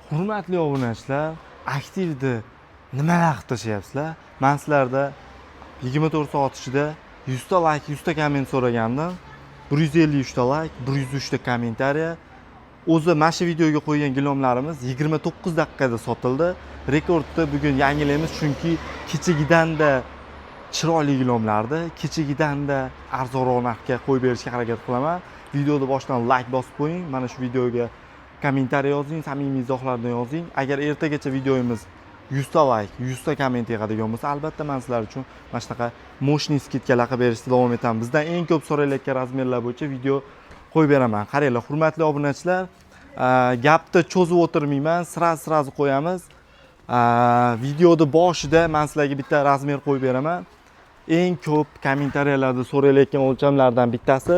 Hurmatli obunachilar, aktivda nimalar qilib tashyapsizlar? Men sizlarda 24 soat ichida 100 ta like, 100 ta komment so'ragandim. 153 ta like, 103 ta kommentariya. O'zi mana shu videoga qo'ygan gilomlarimiz 29 daqiqada sotildi. Rekordni bugun yangilaymiz, chunki kechagidan-da chiroyli gilomlarni kechagidan-da arzonroq narxga qo'yib berishga harakat qilaman. Videoni boshidan like bosib qo'ying. Mana shu videoga kommentariy yozing, samimiy izohlarni yozing. Agar ertagacha videomiz 100 ta like, 100 ta komment yig'adigan bo'lsa, albatta men sizlar uchun mana shunaqa moshniy skidkalar qilib berishda davom etamiz. Bizdan eng ko'p so'ralayotgan razmerlar bo'yicha video qo'yib beraman. Qaranglar, hurmatli obunachilar, gapni cho'zib o'tirmayman, sraz qo'yamiz. Videoni boshida men sizlarga bitta razmer qo'yib beraman. Eng ko'p kommentariyalarda so'ralayotgan o'lchamlardan bittasi.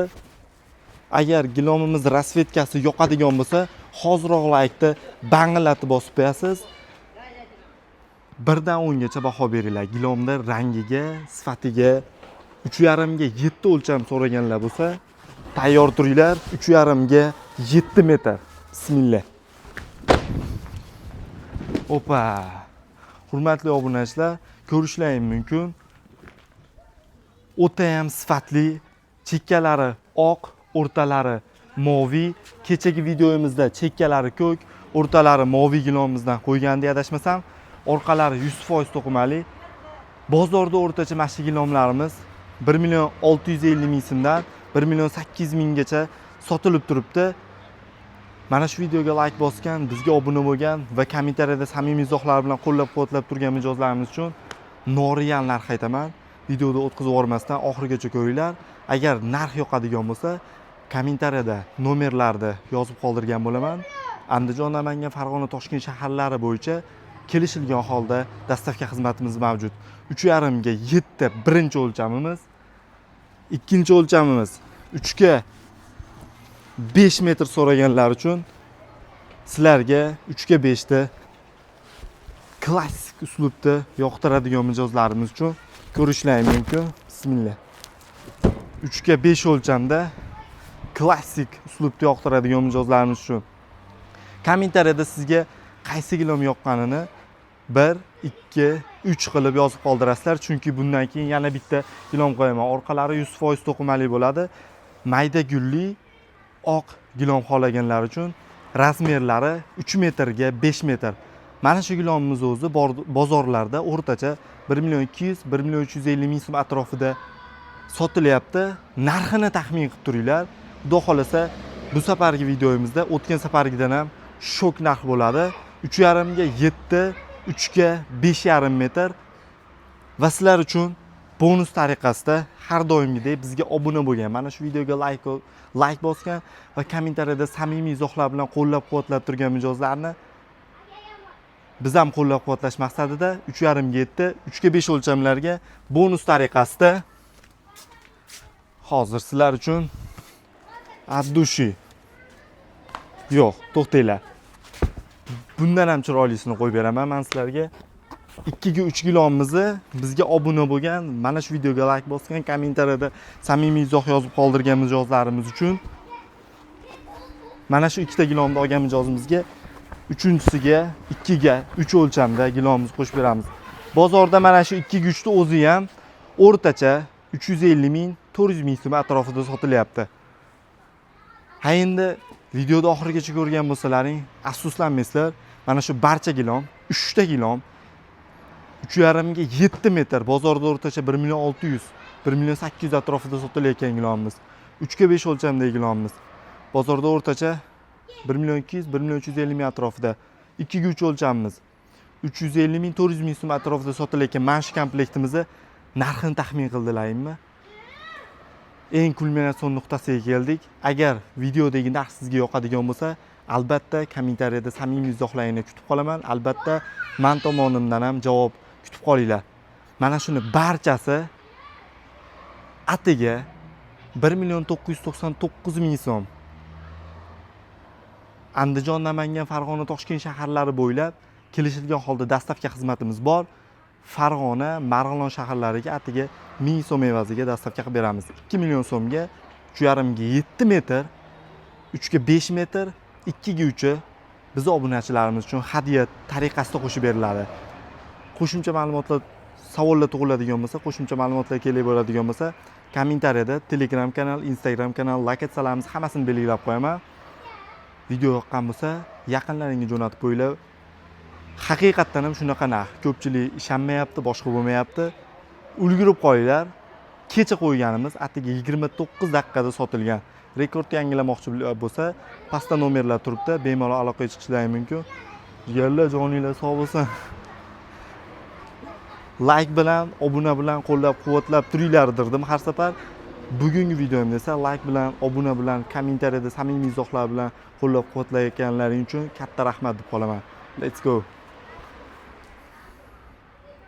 Agar gilomimiz rasvetkasi yoqadigan bo'lsa, hoziroq like'ni bangillatib bosib qo'yasiz. 1 dan 10 gacha baho beringlar. Gilomda rangiga, sifatiga 3,5 ga 7 o'lcham so'raganlar bo'lsa, tayyor turinglar. 3,5 ga 7 metr. Bismillah. Opa. Hurmatli obunachilar, ko'rishlaring mumkin. O'ta ham sifatli, chekkalari oq, o'rtalari moviy. Kechagi videomizda chekkalari ko'k, o'rtalari moviy gilomimizdan qo'yganda adashmasam, orqalari 100% to'qimali. Bozorda o'rtacha mana shu gilomlarimiz 1,650,000 so'mdan 1,800,000 gacha sotilib turibdi. Mana shu videoga like bosgan, bizga obuna bo'lgan va kommentariyada samimiy izohlar bilan qo'llab-quvvatlab turgan mijozlarimiz uchun noreal narx aytaman. Videoda o'tkazib yubormasdan oxirigacha ko'ringlar. Agar narx yoqadigan bo'lsa, kommentariyada nomerlarni yozib qoldirgan bo'laman. Andijon, Namangan, Farg'ona, Toshkent shaharlari bo'yicha kelishilgan holda dastavka xizmatimiz mavjud. 3,5 ga 7 birinchi o'lchamimiz. Ikkinchi o'lchamimiz 3 ga 5 metr so'raganlar uchun sizlarga 3 ga 5 ta klassik uslubda yoqtiradigan mijozlarimiz uchun ko'rishlaring mumkin. Bismillah. 3 ga 5 o'lchamda klassik uslubda yoqtiradigan mijozlarimiz uchun kommentariyada sizga qaysi gilom yoqqanini 1, 2, 3 qilib yozib qoldirasizlar, chunki bundan keyin yana bitta gilom qo'yaman. Orqalari 100% to'qimali bo'ladi. Mayda gulli oq gilom xohlaganlar uchun razmerlari 3 metrga 5 metr. Mana shu gilomimiz o'zi bozorlarda o'rtacha 1,200,000-1,350,000 so'm atrofida sotilyapti. Narxini taxmin qilib turinglar. Xudo xolasa bu safargi videomizda o'tgan safargidan ham shok narx bo'ladi. 3,5 ga 7, 3 ga 5,5 metr. Va sizlar uchun bonus tariqasida har doimgidek bizga obuna bo'lgan, mana shu videoga like bosgan va kommentariyada samimiy izohlar bilan qo'llab-quvvatlab turgan mijozlarni biz ham qo'llab-quvvatlash maqsadida 3,5 ga 7, 3 ga 5 o'lchamlarga bonus tariqasida hozir sizlar uchun addushi. Yo'q, to'xtanglar. Bundan ham chiroylisini qo'yib beraman men sizlarga. 2 ga 3 gilomimizni bizga obuna bo'lgan, mana shu videoga like bosgan, kommentariyada samimiy izoh yozib qoldirgan mijozlarimiz uchun mana shu 2 ta gilomni olgan mijozimizga uchinchisiga 2 ga 3 o'lchamda gilomimizni qo'shib beramiz. Bozorda mana shu 2 ga 3 ta o'zi ham o'rtacha 350,000, 400,000 so'm atrofida sotilyapti. Ha endi videoda oxirigacha ko'rgan bo'lsalaring, afsuslanmaysizlar. Mana shu barcha gilom, 3 ta gilom 3,5 ga 7 metr, bozorda o'rtacha 1,600,000, 1,800,000 atrofida sotilayotgan gilomimiz. 3 ga 5 o'lchamdagi gilomimiz. Bozorda o'rtacha 1,200,000, 1,350,000 atrofida. 2 ga 3 o'lchamimiz 350,000, 400,000 so'm atrofida sotilayotgan mana shu komplektimizni narxini taxmin qildilaringmi? Eng kulminatsion nuqtasiga keldik. Agar videodagi narx sizga yoqadigan bo'lsa, albatta kommentariyada samimiy izohlaringni kutib qolaman. Albatta men tomonimdan ham javob kutib qolinglar. Mana shuni barchasi atiga 1,999,000 so'm. Andijon, Namangan, Farg'ona, Toshkent shaharlari bo'ylab kelishilgan holda dastavka xizmatimiz bor. Farg'ona, Marg'ilon shaharlariga atiga 1000 so'm evaziga dastavka qilib beramiz. 2 million so'mga 3,5 ga 7 metr, 3 ga 5 metr, 2 ga 3 bizni obunachilarimiz uchun hadya tariqasida qo'shib beriladi. Qo'shimcha ma'lumotlar, savollar tug'iladigan bo'lsa, qo'shimcha ma'lumotlar kerak bo'ladigan bo'lsa, kommentariyada Telegram kanal, Instagram kanal like etsalarimiz hammasini belgilab qo'yaman. Video yoqqan bo'lsa, yaqinlaringga jo'natib qo'yinglar. Haqiqatdan ham shunaqa narx. Ko'pchilik ishonmayapti, boshqa bo'lmayapti. Ulgurib qolinglar. Kecha qo'yganimiz atigi 29 daqiqada sotilgan. Rekord yangilamoqchi bo'lsa, pastda nomerlar turibdi, bemalol aloqaga chiqishlari mumkin. Yalla joninglar sog' bo'lsin. Like bilan, obuna bilan qo'llab-quvvatlab turinglar dirdim har safar. Bugungi videomda esa like bilan, obuna bilan, kommentariyada samimiy izohlar bilan qo'llab-quvvatlayotganlaring uchun katta rahmat deb qolaman. Let's go.